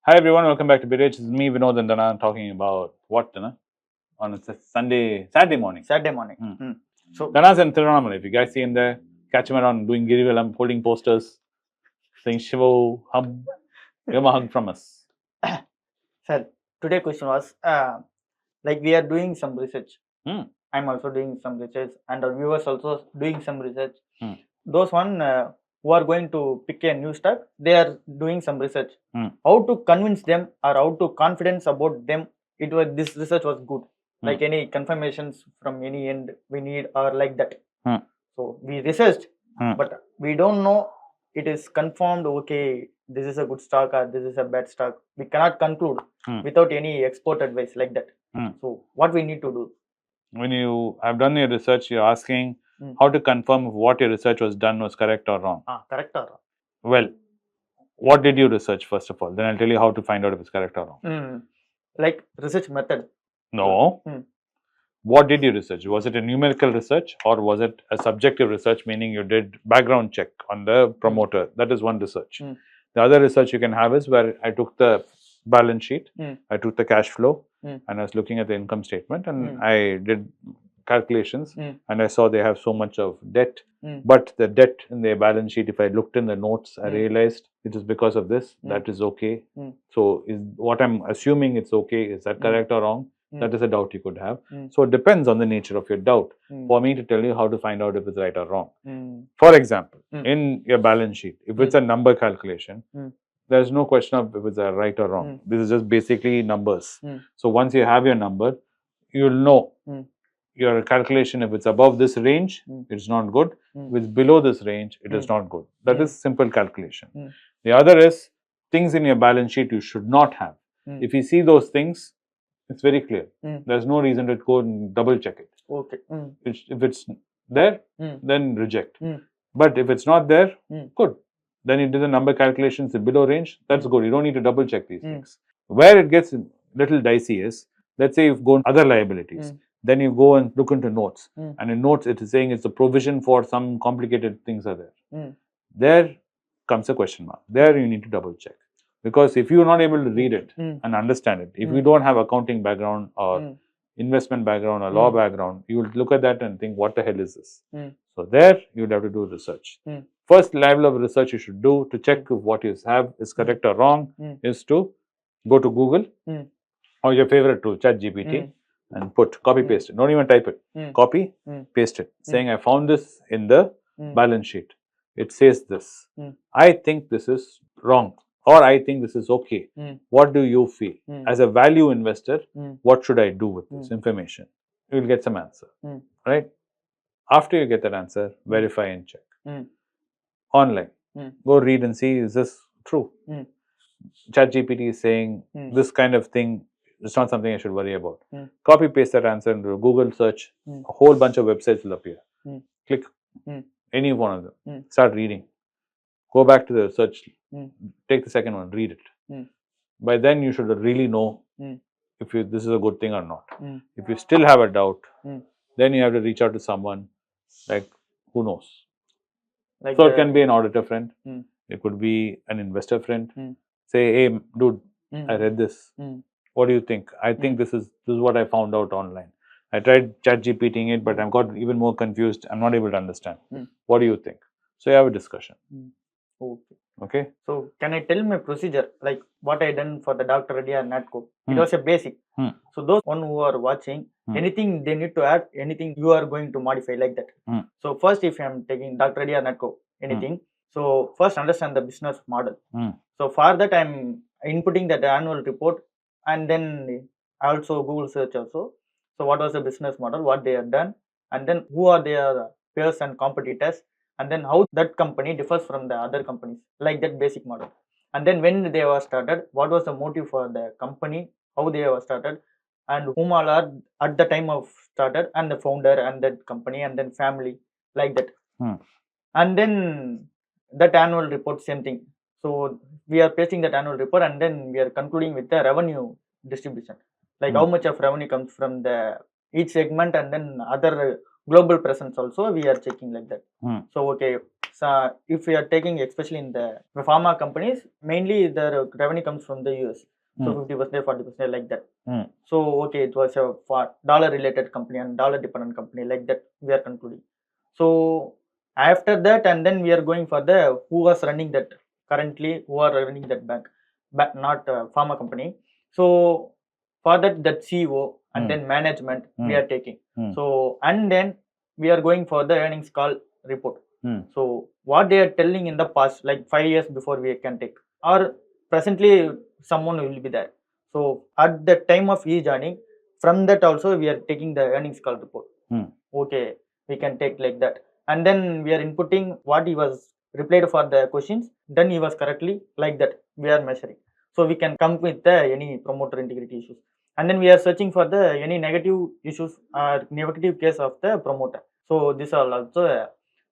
Hi everyone, welcome back to BitH. This is me, Vinod and Dana, talking about what, Dana? On a Saturday morning. Saturday morning. So Dana's in Tirunelveli. If you guys see him there, catch him around doing Girivalam, holding posters, saying Shivo, hug, give him a hug from us. Sir, today question was like we are doing some research. I'm also doing some research, and our viewers also doing some research. Those one who are going to pick a new stock, they are doing some research. How to convince them or how to confidence about them? This research was good. Like any confirmations from any end we need or like that. So we researched, but we don't know it is confirmed. Okay, this is a good stock or this is a bad stock. We cannot conclude without any expert advice like that. So what we need to do? When you have done your research, you're asking how to confirm if what your research was done was correct or wrong. Correct or wrong? Well, what did you research first of all? Then I'll tell you how to find out if it's correct or wrong. Like research method. No. What did you research? Was it a numerical research or was it a subjective research, meaning you did background check on the promoter? That is one research. The other research you can have is where I took the balance sheet, I took the cash flow, and I was looking at the income statement, and I did calculations, and I saw they have so much of debt, but the debt in their balance sheet, if I looked in the notes, I realized it is because of this. That is okay. So is what I'm assuming it's okay, is that correct or wrong? That is a doubt you could have. So it depends on the nature of your doubt for me to tell you how to find out if it's right or wrong. For example, in your balance sheet, if it's a number calculation, there's no question of if it's a right or wrong. This is just basically numbers. So once you have your number, you'll know your calculation. If it's above this range, it's not good. If it's below this range, it is not good. That is simple calculation. The other is things in your balance sheet you should not have. If you see those things, it's very clear. There's no reason to go and double check it. Okay. If it's there, then reject. But if it's not there, good. Then you do the number calculations below range. That's good. You don't need to double check these things. Where it gets a little dicey is, let's say you've gone other liabilities. Then you go and look into notes. And in notes, it is saying it's a provision for some complicated things are there. There comes a question mark. There you need to double check. Because if you're not able to read it and understand it, if you don't have accounting background or investment background or law background, you will look at that and think, what the hell is this? So there, you would have to do research. First level of research you should do to check if what you have is correct or wrong is to go to Google or your favorite tool, ChatGPT, and copy paste it. Don't even type it. Copy, paste it, saying I found this in the balance sheet. It says this. I think this is wrong. Or I think this is okay. What do you feel? As a value investor, what should I do with this information? You will get some answer, right? After you get that answer, verify and check. Online, go read and see, is this true? ChatGPT is saying this kind of thing, it's not something I should worry about. Copy paste that answer into a Google search, a whole bunch of websites will appear. Click any one of them, start reading. Go back to the search, take the second one, read it. By then, you should really know if this is a good thing or not. If you still have a doubt, then you have to reach out to someone, like, who knows? Like so it can be an auditor friend. It could be an investor friend. Say, hey, dude, I read this. What do you think? I think this is what I found out online. I tried ChatGPTing it, but I've got even more confused. I'm not able to understand. What do you think? So you have a discussion. Okay. So can I tell my procedure, like what I done for the Dr. Reddy or Natco? It was a basic. So those one who are watching, anything they need to add, anything you are going to modify like that. So first, if I am taking Dr. Reddy or Natco, anything. So first understand the business model. So for that, I'm inputting that annual report, and then I also Google search also. So what was the business model, what they have done, and then who are their peers and competitors, and then how that company differs from the other companies, like that basic model. And then when they were started, what was the motive for the company, how they were started, and whom all are at the time of started, and the founder and that company, and then family, like that. And then that annual report, same thing. So we are pasting that annual report, and then we are concluding with the revenue distribution, like how much of revenue comes from the each segment, and then other global presence also we are checking like that. Hmm. Okay, so if we are taking, especially in the pharma companies, mainly the revenue comes from the US. So 50%, 40% like that. So okay, it was a dollar related company and dollar dependent company like that we are concluding. So after that, and then we are going for the who was running that currently, who are running that bank, not pharma company. So for that CEO and then management we are taking. So and then we are going for the earnings call report. So what they are telling in the past, like 5 years before we can take, or presently someone will be there. So at the time of e-joining, from that also we are taking the earnings call report. Okay, we can take like that, and then we are inputting what he was replied for the questions, then he was correctly like that we are measuring. So we can come with any promoter integrity issues, and then we are searching for the any negative issues or negative case of the promoter. So this are also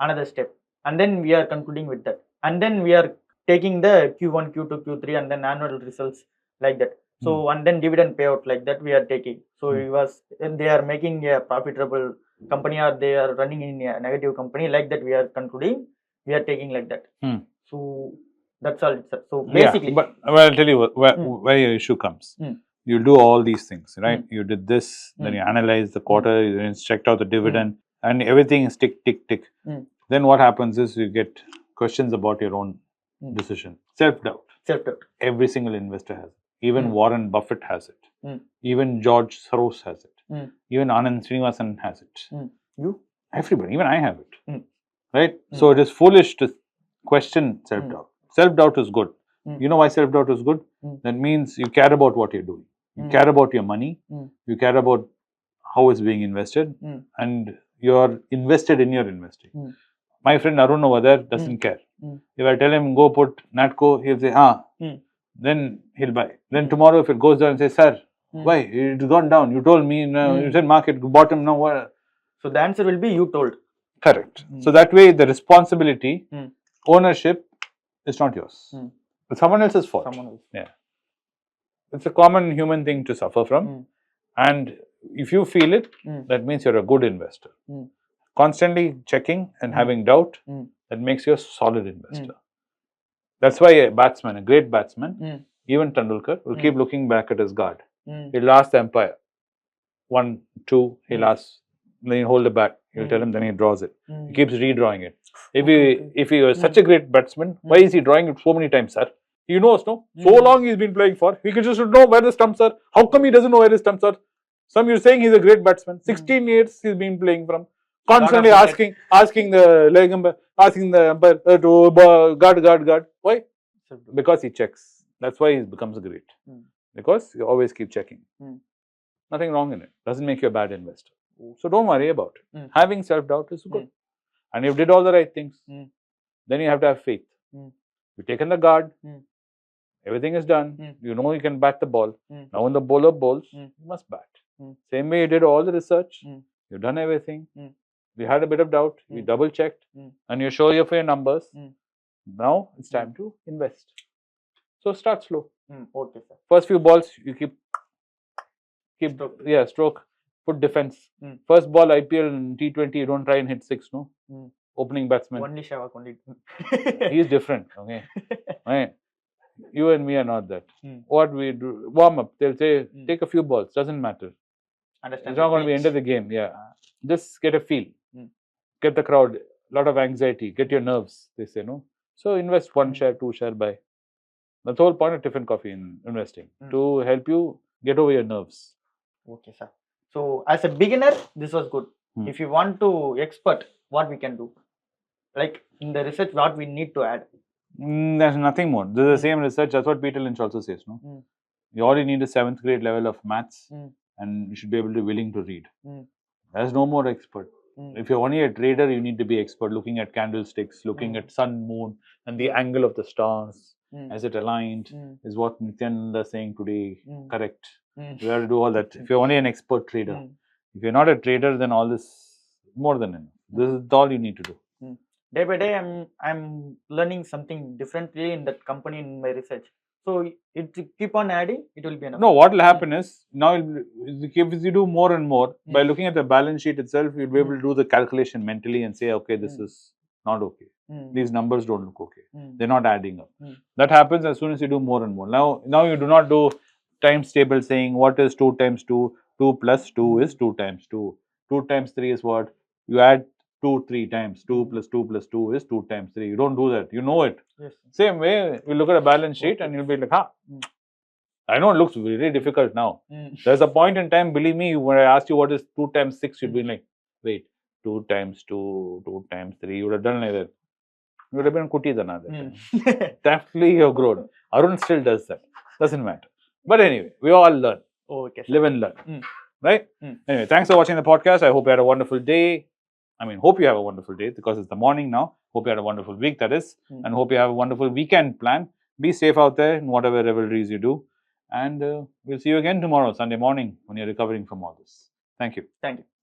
another step, and then we are concluding with that, and then we are taking the Q1, Q2, Q3, and then annual results like that. So and then dividend payout like that we are taking. So they are making a profitable company or they are running in a negative company like that we are concluding, we are taking like that. So that's all. So basically, yeah, but well, I'll tell you where your issue comes. You do all these things, right? You did this, then you analyze the quarter, you then checked out the dividend, and everything is tick, tick, tick. Then what happens is you get questions about your own decision. Self-doubt. Self-doubt. Every single investor has it. Even Warren Buffett has it. Even George Soros has it. Even Anand Srinivasan has it. You? Everybody. Even I have it. Right? So it is foolish to question self-doubt. Self-doubt is good. You know why self-doubt is good? That means you care about what you're doing. You care about your money. You care about how it's being invested. And you're invested in your investing. My friend Arun over there doesn't care. If I tell him go put Natco, he'll say, then he'll buy. Then tomorrow if it goes down and say, sir, why? It's gone down. You told me, you said market bottom, now what? So the answer will be you told. Correct. So that way the responsibility, ownership is not yours. It's someone else's fault. Someone else. Yeah. It's a common human thing to suffer from. And if you feel it, that means you're a good investor. Constantly checking and having doubt, that makes you a solid investor. That's why a batsman, a great batsman, even Tendulkar, will keep looking back at his guard. He'll ask the umpire, 1, 2, he'll ask, then he'll hold the bat, he'll tell him, then he draws it. He keeps redrawing it. If he was such a great batsman, why is he drawing it so many times, sir? He knows, no? So long he's been playing for, he could just know where the stumps are. How come he doesn't know where his stumps are? Some you're saying he's a great batsman. 16 years he's been playing from. Constantly asking the leg umpire, asking the umpire to guard. Why? Because he checks. That's why he becomes great. Because you always keep checking. Nothing wrong in it. Doesn't make you a bad investor. So don't worry about it. Having self-doubt is good. And you did all the right things. Then you have to have faith. You've taken the guard. Everything is done. You know you can bat the ball. Now when the bowler bowls, you must bat. Same way you did all the research. You've done everything. We had a bit of doubt. We double checked. And you're sure you're for your numbers. Now it's time to invest. So start slow. Okay, sir. First few balls you keep stroke. Put defense. First ball IPL and T20 you don't try and hit 6, no? Opening batsman. Only Shavak, only. He's different. Okay. Right. You and me are not that. What we do, warm up. They'll say take a few balls. Doesn't matter. Understand. It's not going to be end of the game. Yeah. Just get a feel. Get the crowd. A lot of anxiety. Get your nerves. They say no. So invest 1 share, 2 share, buy. That's the whole point of Tiffin Coffee in investing, to help you get over your nerves. Okay, sir. So as a beginner, this was good. If you want to expert, what we can do? Like in the research, what we need to add? There's nothing more. This is the same research. That's what Peter Lynch also says. No, you already need a 7th grade level of maths, and you should be able to be willing to read. There's no more expert. If you're only a trader, you need to be expert, looking at candlesticks, looking at sun, moon, and the angle of the stars. As it aligned, is what Nityananda is saying today correct? You have to do all that. If you're only an expert trader, if you're not a trader, then all this more than enough. This is all you need to do. Day by day, I'm learning something differently in that company in my research. So it keep on adding, it will be enough. No, what will happen is, now if you do more and more, by looking at the balance sheet itself, you'll be able to do the calculation mentally and say, okay, this is not okay. These numbers don't look okay. They're not adding up. That happens as soon as you do more and more. Now you do not do times table saying what is 2 times 2, 2 plus 2 is 2 times 2. 2 times 3 is what? You add 2 3 times. 2 plus 2 plus 2 is 2 times 3. You don't do that. You know it. Yes. Same way, you look at a balance sheet and you'll be like, I know it looks really difficult now. There's a point in time, believe me, when I asked you what is 2 times 6, you'd be like, wait, 2 times 2, 2 times 3. You would have done like that. You would have been kuti another. Definitely you've grown. Arun still does that. Doesn't matter. But anyway, we all learn. Okay. Live and learn. Right? Anyway, thanks for watching the podcast. I hope you had a wonderful day. Hope you have a wonderful day because it's the morning now. Hope you had a wonderful week, that is. And hope you have a wonderful weekend plan. Be safe out there in whatever revelries you do. And we'll see you again tomorrow, Sunday morning, when you're recovering from all this. Thank you. Thank you.